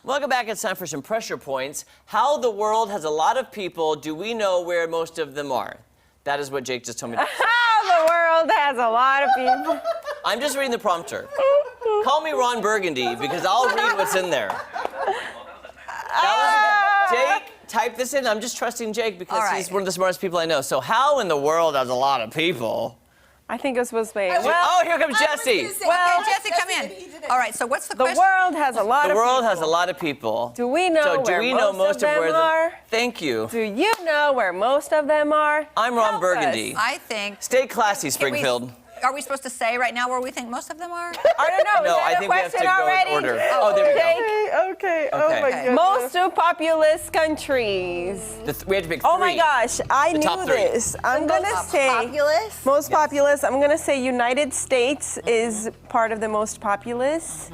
Welcome back. It's time for some pressure points. How the world has a lot of people. Do we know where most of them are? That is what Jake just told me to say. How the world has a lot of people. I'm just reading the prompter. Call me Ron Burgundy because I'll read what's in there. Jake, type this in. I'm just trusting Jake because he's one of the smartest people I know. So how in the world has a lot of people? I think it was supposed to be. Oh, here comes Jesse. Well, okay, Jesse, come in. All right, so what's the question? The world has a lot of people. The world has a lot of people. Do we know where most of them are? Thank you. Do you know where most of them are? I'm Ron Burgundy. I think. Stay classy, Springfield. Are we supposed to say right now where we think most of them are? I don't know. No, Is that I think we have to question go already? in order. Oh, there we go. Okay. Oh my goodness. Most of populous countries. We have to pick three. Oh my gosh, I top knew three. this. I'm gonna say populous? most populous. I'm gonna say United States is part of the most populous.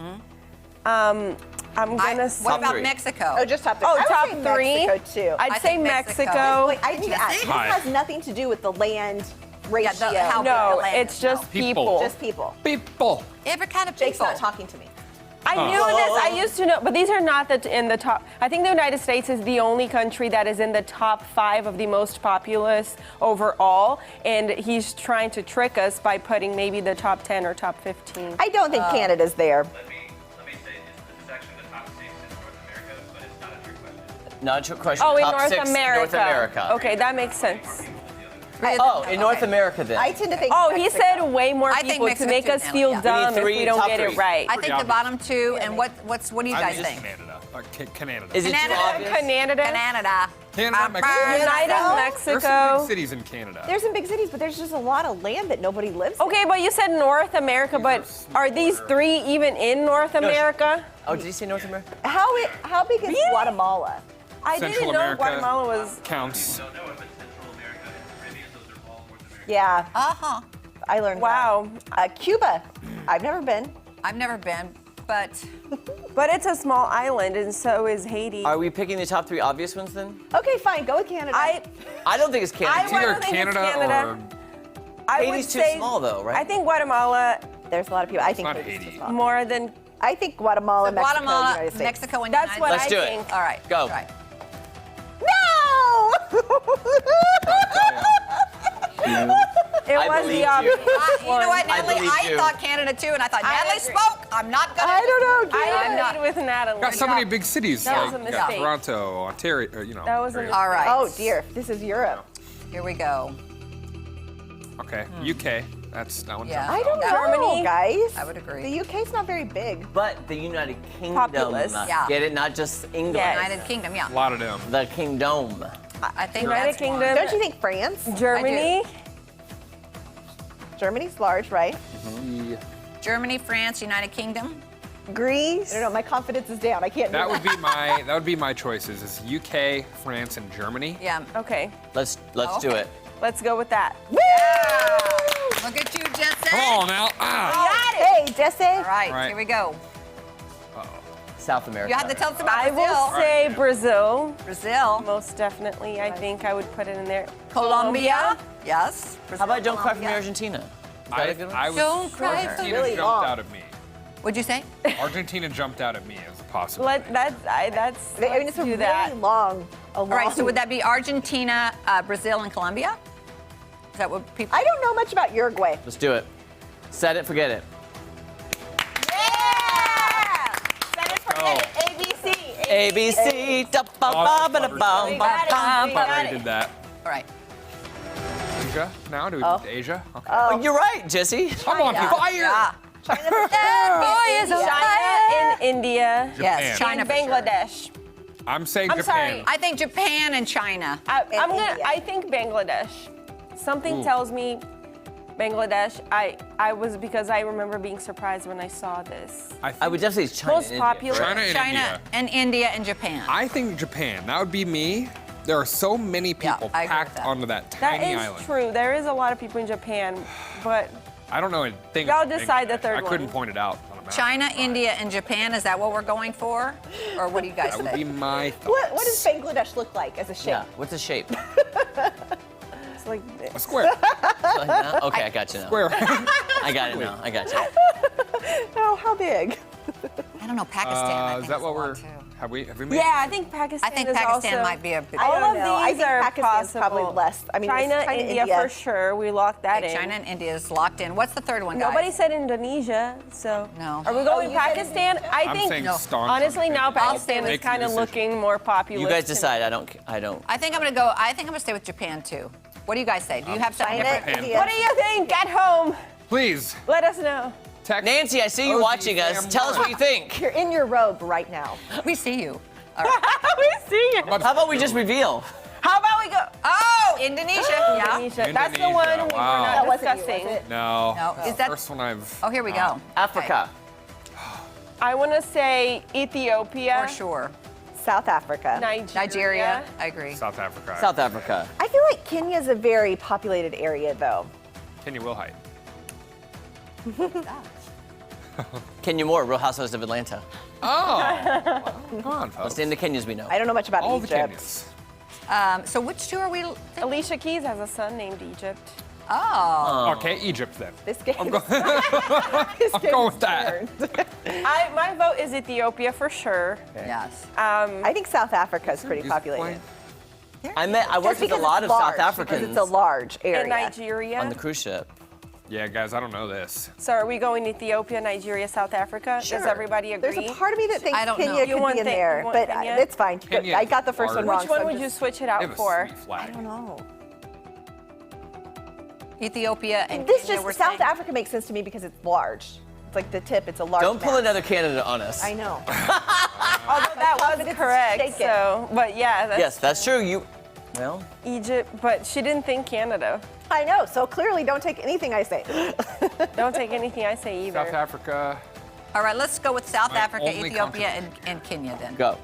I'm gonna say. What about three. Mexico? Oh, just top three. Oh, I would top say three. Mexico too. I'd say think Mexico. Mexico. Wait, I need to ask. This has nothing to do with the land ratio. how big No, the land it's is. just People. people. Just people. People. Every kind of Jake's people. not talking to me. I knew this. I used to know, but these are not in the top. I think the United States is the only country that is in the top 5 of the most populous overall, and he's trying to trick us by putting maybe the top 10 or top 15. I don't think Canada's there. Let me say this is actually the top 6 in North America, but it's not a trick question. Not a trick question. Oh, in Top North 6 America. North America. Okay, that makes sense. Oh, in North America then. I tend to think. Oh, he Mexico. said way more I think people to Mexico make too, us Natalie, feel yeah. dumb if three, we don't top get three. it right. I think the bottom 2, and what do you guys think? Canada. Canada. Is it too Canada. obvious? Canada. Canada. Canada, Mexico. United No. There's some Mexico. big cities in Canada. There's some big cities, but there's just a lot of land that nobody lives in. Okay, but you said North America, but are these 3 even in North America? Oh, did you say North America? How big is I Guatemala? Central didn't know America Guatemala was. counts. Don't know if it's Central America and Caribbean, those are all North America. Yeah, Uh-huh. I learned Wow. that. Cuba. I've never been. I've never been, but But it's a small island, and so is Haiti. Are we picking the top 3 obvious ones then? Okay, fine. Go with Canada. I don't think it's Canada. It's either don't think it's Canada Canada. or I would Haiti's too say, small though, right? I think Guatemala There's a lot of people. I think not Haiti's Haiti. too small. more than. I think Guatemala, Mexico, Guatemala, United States. Mexico, and That's United what Let's I do it. think. All right. Go. All right. It I was believe the opposite. You know what, Natalie? believe I you. thought Canada too, and I thought Natalie agree. spoke. I'm not gonna. I don't know. I not- agreed with Natalie. got so many big cities. That was like, a you got mistake. Toronto, Ontario, That was a great. All right. Oh dear, this is Europe. Here we go. Okay, UK. That one. Yeah. I don't know, Germany? guys. I would agree. The UK's not very big. But the United Kingdom. Populous. Yeah. Get it? Not just England. Yes. United Kingdom, yeah. A lot of them. The kingdom. I think United that's Kingdom. one. Don't you think France? Germany. Germany's large, right? Germany, France, United Kingdom. Greece. I don't know. My confidence is down. I can't. That do would be my choices. Is UK, France, and Germany. Yeah. Okay, Let's do it. let's go with that. Look at you, Jesse. Come on now. Ah. Hey, Jesse. All right, Right. here we go. South America. You have to tell us about I Brazil. will say Brazil. Brazil. Most definitely, I think I would put it in there. Colombia. Yes. How about Don't Cry for Me, Colombia. Argentina? Is that a good one? I was, Don't cry for Argentina Really jumped long. out at me. What'd you say? Argentina jumped out at me as a possibility. That's. I mean, Let's it's a do really that. long. All right, so would that be Argentina, Brazil, and Colombia? Is that what people? I don't know much about Uruguay. Let's do it. Set it, forget it. Yeah. Set it, forget it. ABC. ABC. Da, ba, ba, ba, da, bum, ba, got it. ba, We ba. got Already did that. All right. Asia. Now do we do Asia? Okay. Oh, you're right, Jesse. I'm on fire. Yeah. That boy is China and India. Yes, China and for sure. Bangladesh. I'm saying I'm Japan. sorry. I think Japan and China. India. I think Bangladesh. Something tells me Bangladesh. I was because I remember being surprised when I saw this. I would definitely say China. Most and India, popular. correct? China and China India. and India and Japan. I think Japan. That would be me. There are so many Yeah, people I agree with packed that. onto that That tiny is island. true. There is a lot of people in Japan, but I don't know a thing. Y'all about decide the Bangladesh. third I couldn't one. point it out on a map. China, India, and Japan. Is that what we're going for? Or what do you guys That would be think? my thoughts. What does Bangladesh look like as a shape? Yeah. What's the shape? it's like this. A square. Like that? Okay, I got you now. Square. I got it now. I got you. Oh, how big? I don't know, Pakistan. I think Is that is what a lot, we're? too. Have we made? Yeah, I think Pakistan. I think is Pakistan also, might be a big. I All don't of know. I these think are Pakistan's probably possible. less. I mean, China, it's India for sure. We locked that in. China and India is locked in. What's the third one, guys? Nobody said Indonesia, so. No. Are we going you said Pakistan? Indonesia? I I'm think. saying staunch Honestly, on now India. Pakistan Make is the kind of decision. looking more populous. You guys to me. decide. I don't. I think I'm gonna go. I think I'm gonna stay with Japan too. What do you guys say? Do you have something China, different? Japan. India. What do you think? At home, Please. let us know. Text Nancy, I see you OG watching us. fam Tell us what you think. You're in your robe right now. We see you. All right. We see you. How about we just reveal? How about we go? Oh, Indonesia. Yeah. Indonesia. That's the Indonesia, one we were wow. not That wasn't you, discussing. was it? No. No, This is that- first one I've? Oh, here we go. Africa. I want to say Ethiopia. For sure. South Africa. Nigeria. I agree. South Africa. South Africa. I feel like Kenya's a very populated area, though. Kenya will hide. Kenya Moore, Real Housewives of Atlanta. Oh. Come on, Let's folks. name the Kenyas we know. I don't know much about All the Egypt. Kenyas. So which two are we? Alicia Keys has a son named Egypt. Oh. Okay, Egypt then. This game. I'm going with that. My vote is Ethiopia for sure. Yes. I think South Africa is pretty Music populated. playing? I worked with a because lot it's of large, South because Africans It's a large area. And Nigeria. on the cruise ship. Yeah, guys, I don't know this. So are we going Ethiopia, Nigeria, South Africa? Sure. Does everybody agree? There's a part of me that thinks I don't know. Kenya You could want be in Thi- there, you want but Kenya? it's fine. Kenya I got the first one large. wrong. Which one so would I'm you just- switch it They out have a for? sweet I flag. don't know. Ethiopia and This Kenya, just we're South saying? Africa makes sense to me because it's large. It's like the tip. It's a large. Don't pull map. another Canada on us. I know. Although that was confidence is correct. shaken. So, but yeah, that's Yes, that's true. Well, Egypt. But she didn't think Canada. I know. So clearly, don't take anything I say. Don't take anything I say either. South Africa. All right, let's go with South My Africa, only Ethiopia, and Kenya then. go.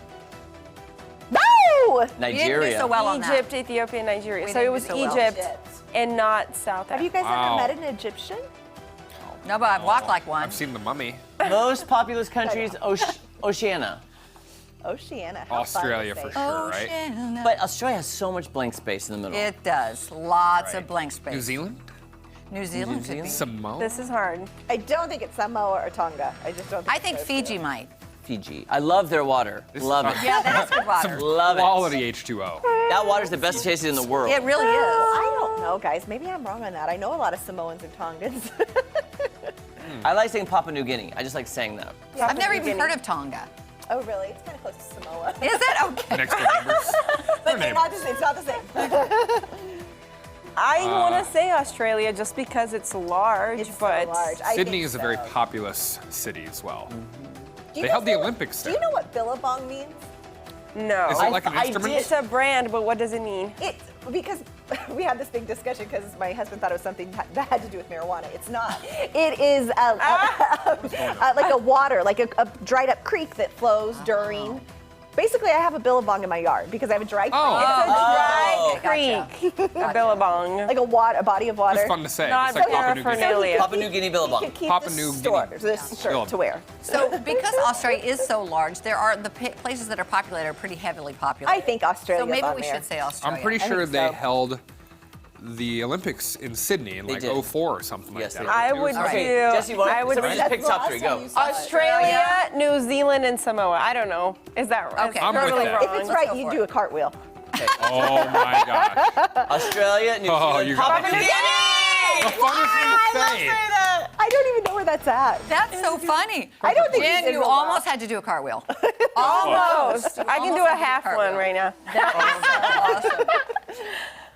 No. You didn't Nigeria. do so well on that. Egypt, Ethiopia, Nigeria. We So didn't it do was so well. Egypt Egypt. and not South Have you Africa. guys ever Wow. met an Egyptian? No, but I've walked like one. I've seen the mummy. Most populous countries, Oceania. Oceania. How fun Australia to for say. sure, right? Oceania. But Australia has so much blank space in the middle. It does. Lots Right. of blank space. New Zealand? New Zealand could be. Samoa? This is hard. I don't think it's Samoa or Tonga. I just don't. I think it's those Fiji two. might. Fiji. I love their water. This is Love fun. it. Yeah, that is good water. Love it. Quality H2O. That water's the best tasted in the world. It really is. I don't know, guys. Maybe I'm wrong on that. I know a lot of Samoans and Tongans. I like saying Papua New Guinea. I just like saying that. I've never even heard of Tonga. Oh, really? It's kind of close to Samoa. Is it? Okay. Next door neighbors. But they're not the same. It's not the same. I want to say Australia just because it's large, It's so but large. I Sydney think is a very so. populous city as well. Do you They guys held the know- Olympics Do you there. know what billabong means? no. Is it like an I instrument? did. It's a brand, but what does it mean? It's because we had this big discussion because my husband thought it was something that had to do with marijuana. It's not. It is like a water, like a dried up creek that flows during. Basically, I have a billabong in my yard because I have a dry creek. Oh. It's a dry Oh, gotcha. creek, a billabong. Like a body of water. It's fun to say. Not It's like Papua New Guinea. paraphernalia. Papua New Guinea You Billabong. could keep Papua this New store, Guinea. this shirt Billabong. to wear. So because Australia is so large, there are the places that are populated are pretty heavily populated. I think Australia's So maybe on we there. should say Australia. I'm pretty I sure think they so. held the Olympics in Sydney in They like did. 04 or something Yes, like they that. I It was would like- Okay, do. Jesse, I would somebody just pick top three. Go. Australia, New Zealand, and Samoa. I don't know. Is that right? Okay. I'm with totally that. wrong. If it's Let's right, go you for do it. a cartwheel. Oh my gosh. Australia, New Oh, Zealand, you got Papua me. New Guinea. The funnest thing to say. I don't even know where that's at. That's so funny. I don't think Jen, did you real well. almost had to do a cartwheel. Almost. I can do Almost a half cartwheel. one right now. Awesome.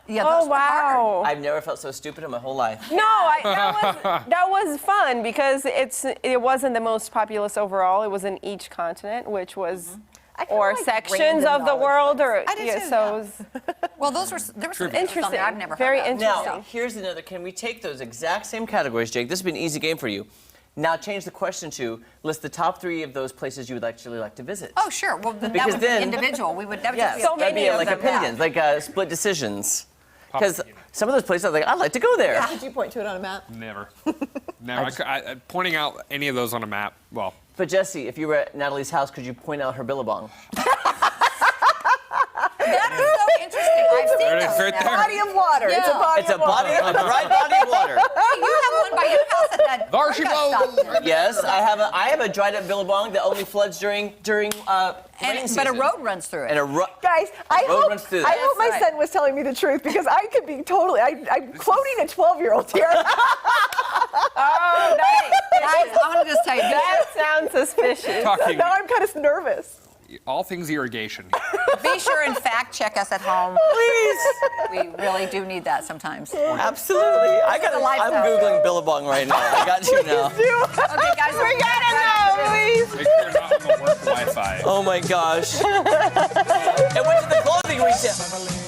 Yeah, Oh those were hard. wow. I've never felt so stupid in my whole life. No, that was fun because it wasn't the most populous overall. It was in each continent, which was I kinda or like sections random of the knowledge world, ones. or I did too, so yeah. it was Well, there were some interesting. something I've never Very heard of. interesting. Now, here's another. Can we take those exact same categories, Jake? This would be an easy game for you. Now, change the question to list the top 3 of those places you would actually like to visit. Oh, sure. Well, that Because would be then- individual. That would Yes, just be So that'd be many of like them, opinions, like split decisions. Because Papua New Guinea. some of those places, I'm like, I'd like to go there. Did you point to it on a map? Never. No, pointing out any of those on a map, well, But Jesse, if you were at Natalie's house, could you point out her billabong? That is so interesting. I've seen there it is those right now. there. Body of water. It's a Yeah. body It's a of water. body, a dry body of water. You have one by your house There she blows. Yes, I have a dried up billabong that only floods during rain season. But a road runs through it. And a Guys, I road hope runs through I that. hope my That's son was telling me the truth because I could be totally. I'm quoting a 12-year-old here. Oh, Guys, I want to just tell you, that sounds suspicious. Talking Now I'm kind of nervous. all things irrigation. be sure and fact check us at home. Please. We really do need that sometimes. Absolutely. I'm lifestyle. Googling billabong right now. I got you now. Okay, guys, We gotta know, please. Make sure you're not on the work Wi-Fi. Oh my gosh. It went to the clothing retail.